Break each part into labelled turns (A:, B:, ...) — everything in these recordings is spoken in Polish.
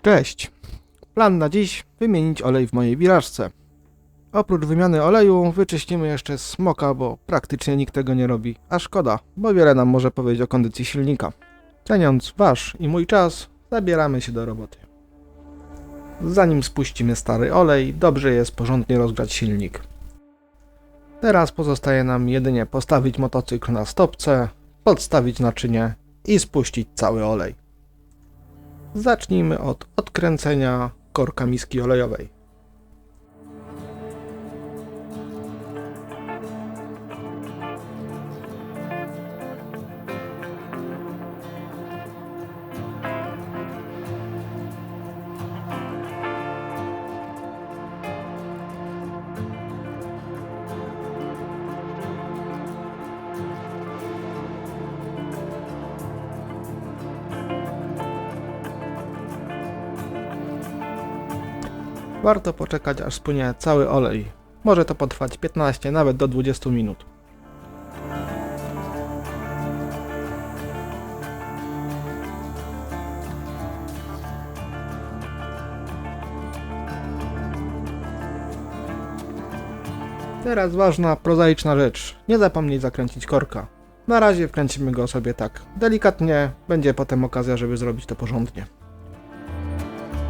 A: Cześć! Plan na dziś: wymienić olej w mojej wirażce. Oprócz wymiany oleju wyczyścimy jeszcze smoka, bo praktycznie nikt tego nie robi. A szkoda, bo wiele nam może powiedzieć o kondycji silnika. Ceniąc wasz i mój czas, zabieramy się do roboty. Zanim spuścimy stary olej, dobrze jest porządnie rozgrzać silnik. Teraz pozostaje nam jedynie postawić motocykl na stopce, podstawić naczynie i spuścić cały olej. Zacznijmy od odkręcenia korka miski olejowej. Warto poczekać, aż spłynie cały olej. Może to potrwać 15, nawet do 20 minut. Teraz ważna, prozaiczna rzecz. Nie zapomnij zakręcić korka. Na razie wkręcimy go sobie tak delikatnie, będzie potem okazja, żeby zrobić to porządnie.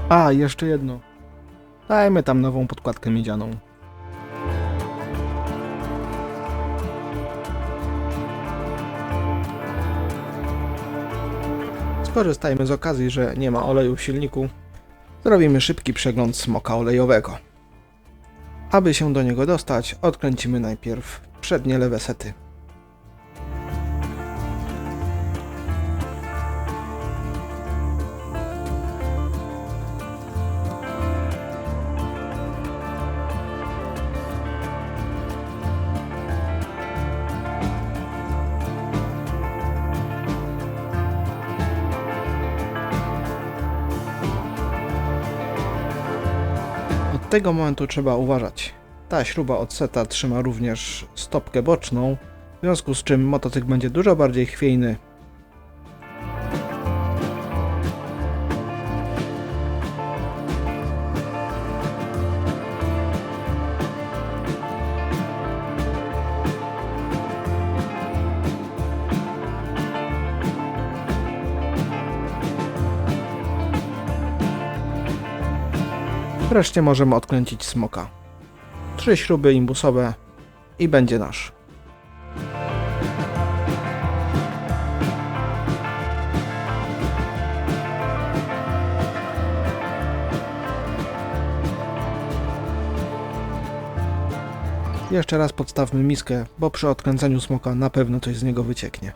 A: A, jeszcze jedno. Dajmy tam nową podkładkę miedzianą. Skorzystajmy z okazji, że nie ma oleju w silniku. Zrobimy szybki przegląd smoka olejowego. Aby się do niego dostać, odkręcimy najpierw przednie lewe sety. Od tego momentu trzeba uważać. Ta śruba od seta trzyma również stopkę boczną, w związku z czym motocykl będzie dużo bardziej chwiejny. Wreszcie możemy odkręcić smoka. 3 śruby imbusowe i będzie nasz. Jeszcze raz podstawmy miskę, bo przy odkręceniu smoka na pewno coś z niego wycieknie.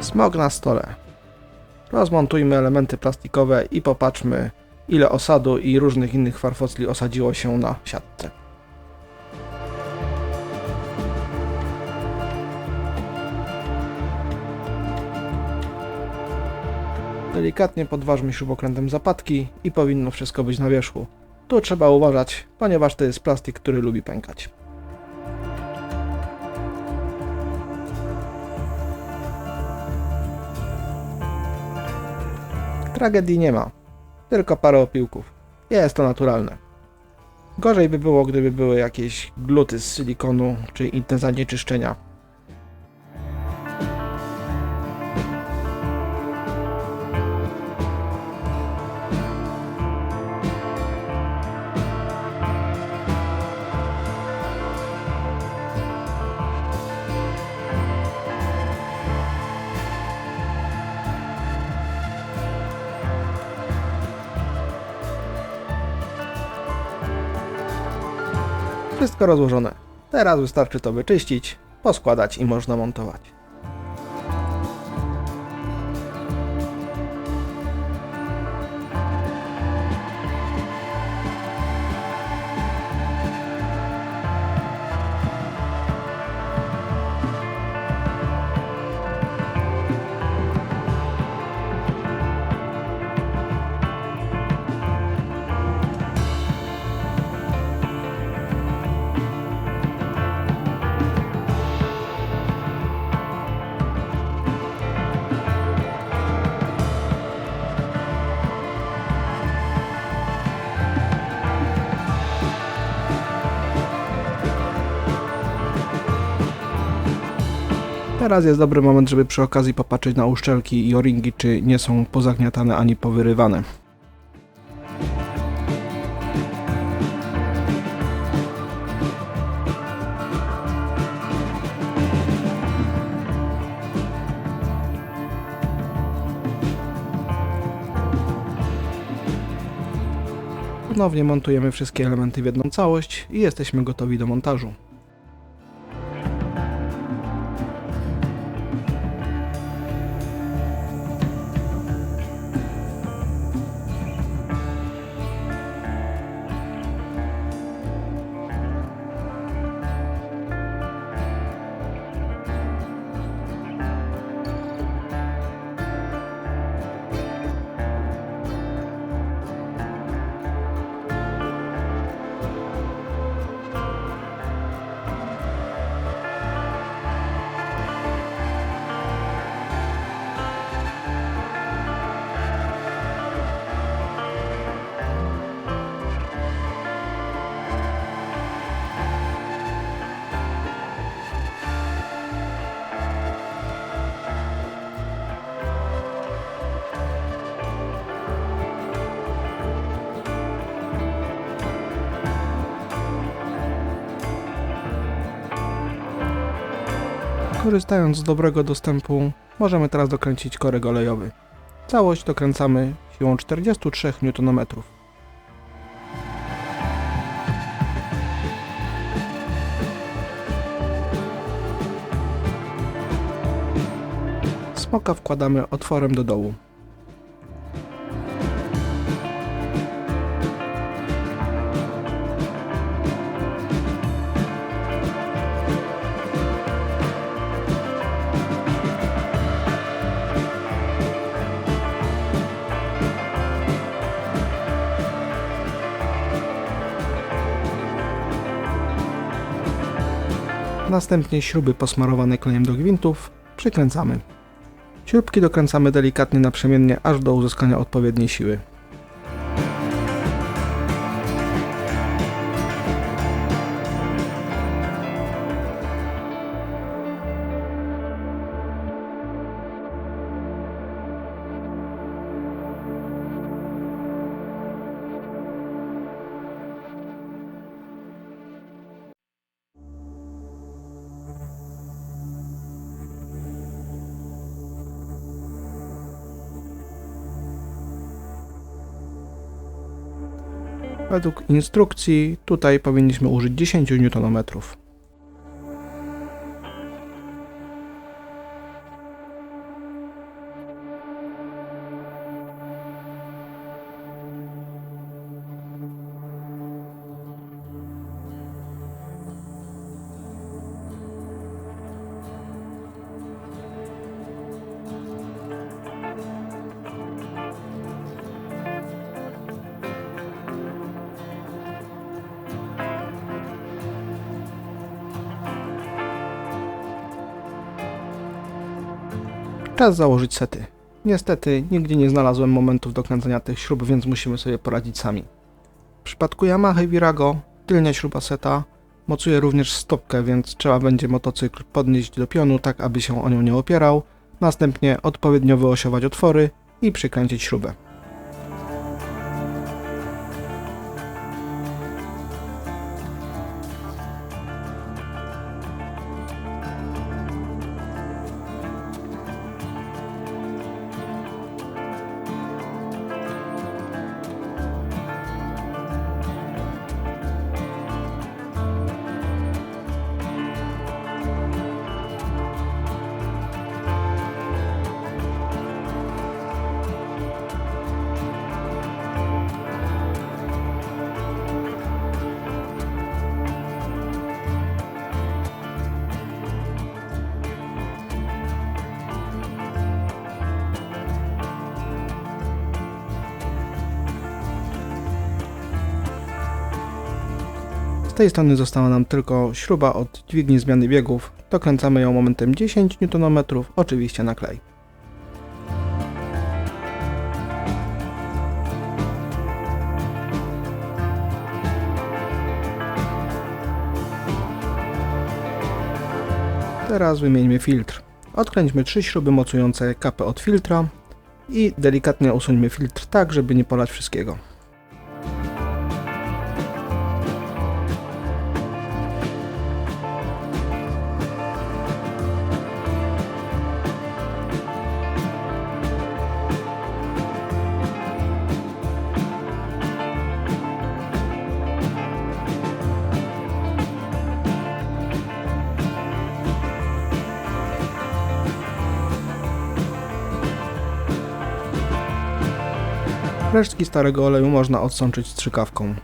A: Smok na stole. Rozmontujmy elementy plastikowe i popatrzmy, ile osadu i różnych innych farfocli osadziło się na siatce. Delikatnie podważmy śrubokrętem zapadki i powinno wszystko być na wierzchu. Tu trzeba uważać, ponieważ to jest plastik, który lubi pękać. Tragedii nie ma, tylko parę opiłków. Jest to naturalne. Gorzej by było, gdyby były jakieś gluty z silikonu czy inne zanieczyszczenia. Wszystko rozłożone. Teraz wystarczy to wyczyścić, poskładać i można montować. Teraz jest dobry moment, żeby przy okazji popatrzeć na uszczelki i o-ringi, czy nie są pozagniatane ani powyrywane. Ponownie montujemy wszystkie elementy w jedną całość i jesteśmy gotowi do montażu. Korzystając z dobrego dostępu, możemy teraz dokręcić korek olejowy. Całość dokręcamy siłą 43 Nm. Smoka wkładamy otworem do dołu. Następnie śruby posmarowane klejem do gwintów przykręcamy. Śrubki dokręcamy delikatnie naprzemiennie, aż do uzyskania odpowiedniej siły. Według instrukcji tutaj powinniśmy użyć 10 Nm. Czas założyć sety. Niestety nigdzie nie znalazłem momentów do kręcenia tych śrub, więc musimy sobie poradzić sami. W przypadku Yamaha Virago tylnia śruba seta mocuje również stopkę, więc trzeba będzie motocykl podnieść do pionu, tak aby się o nią nie opierał, następnie odpowiednio wyosiować otwory i przykręcić śrubę. Z tej strony została nam tylko śruba od dźwigni zmiany biegów. Dokręcamy ją momentem 10 Nm, oczywiście na klej. Teraz wymieńmy filtr. Odkręćmy 3 śruby mocujące kapę od filtra i delikatnie usuńmy filtr tak, żeby nie polać wszystkiego. Resztki starego oleju można odsączyć strzykawką.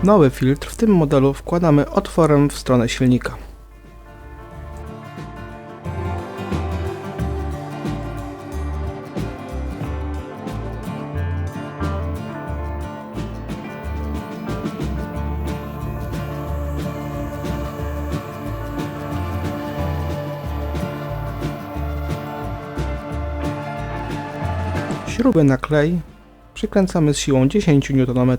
A: Nowy filtr w tym modelu wkładamy otworem w stronę silnika. Śruby na klej przykręcamy z siłą 10 Nm.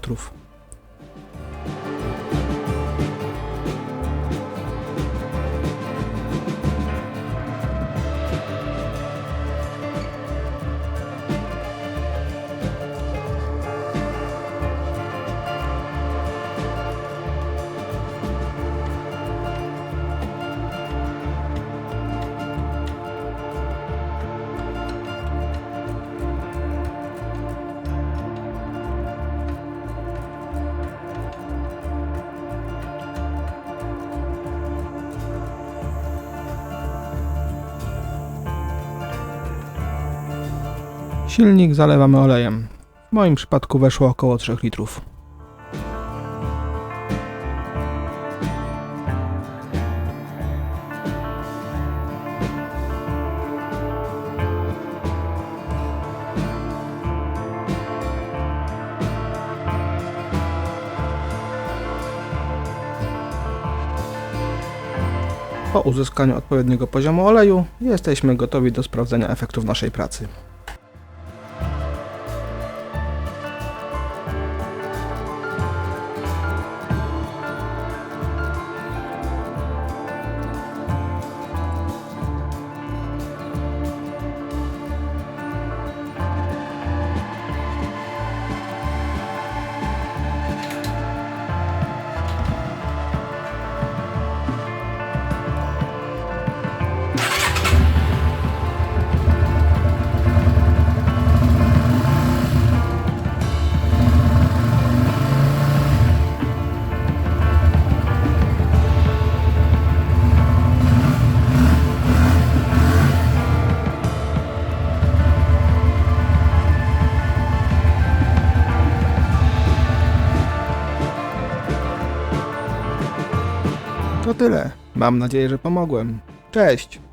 A: Silnik zalewamy olejem. W moim przypadku weszło około 3 litrów. Po uzyskaniu odpowiedniego poziomu oleju jesteśmy gotowi do sprawdzenia efektów naszej pracy. To tyle. Mam nadzieję, że pomogłem. Cześć!